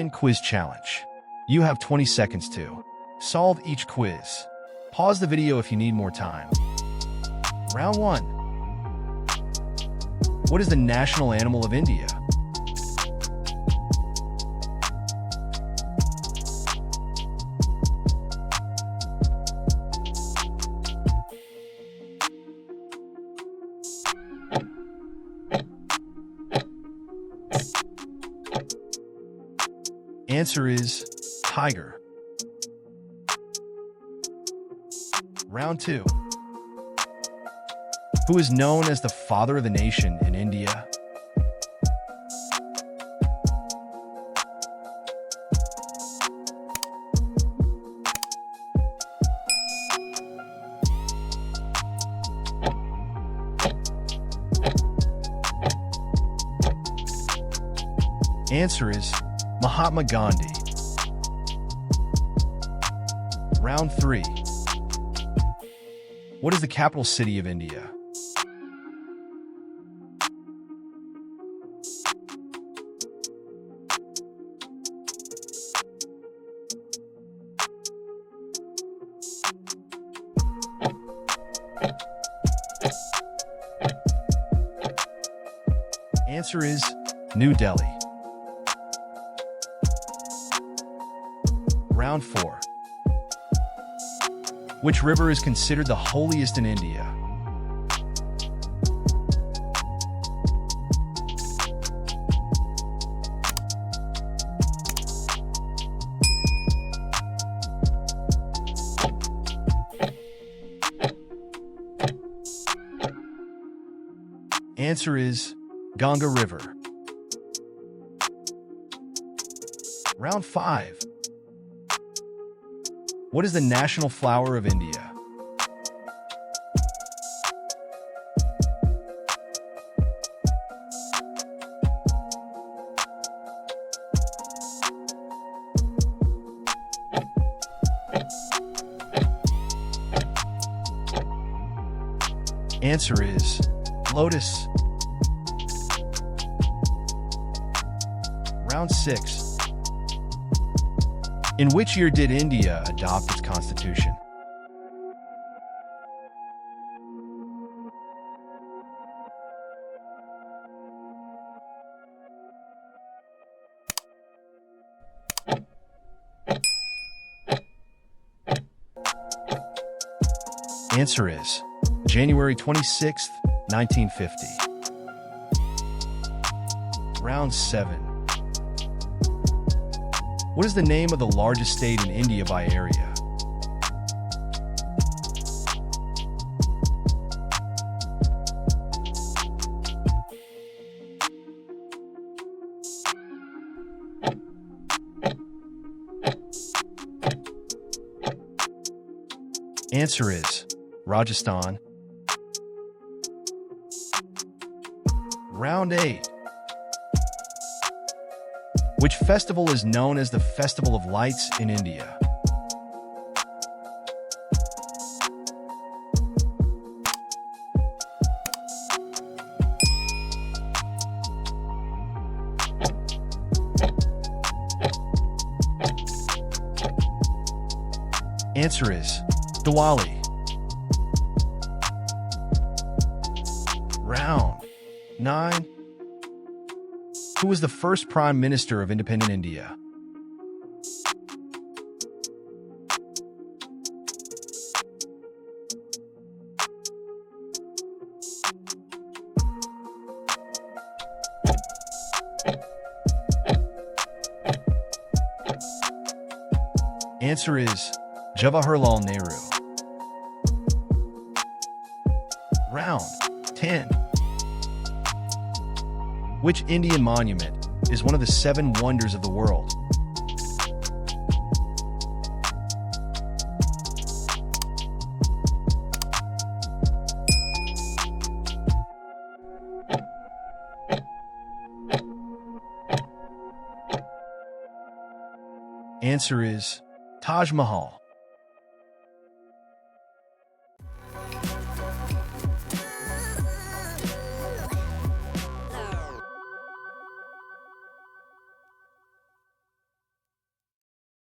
10 quiz challenge. You have 20 seconds to solve each quiz. Pause the video if you need more time. Round 1. What is the national animal of India? Answer is tiger. Round 2. Who is known as the father of the nation in India? Answer is Mahatma Gandhi. Round 3. What is the capital city of India? Answer is New Delhi. Round 4. Which river is considered the holiest in India? Answer is Ganga River. Round 5. What is the national flower of India? Answer is lotus. Round 6. In which year did India adopt its constitution? Answer is January 26, 1950. Round 7. What is the name of the largest state in India by area? Answer is Rajasthan. Round 8. Which festival is known as the Festival of Lights in India? Answer is Diwali. Round 9. Who was the first Prime Minister of independent India? Answer is Jawaharlal Nehru. Round 10. Which Indian monument is one of the 7 wonders of the world? Answer is Taj Mahal.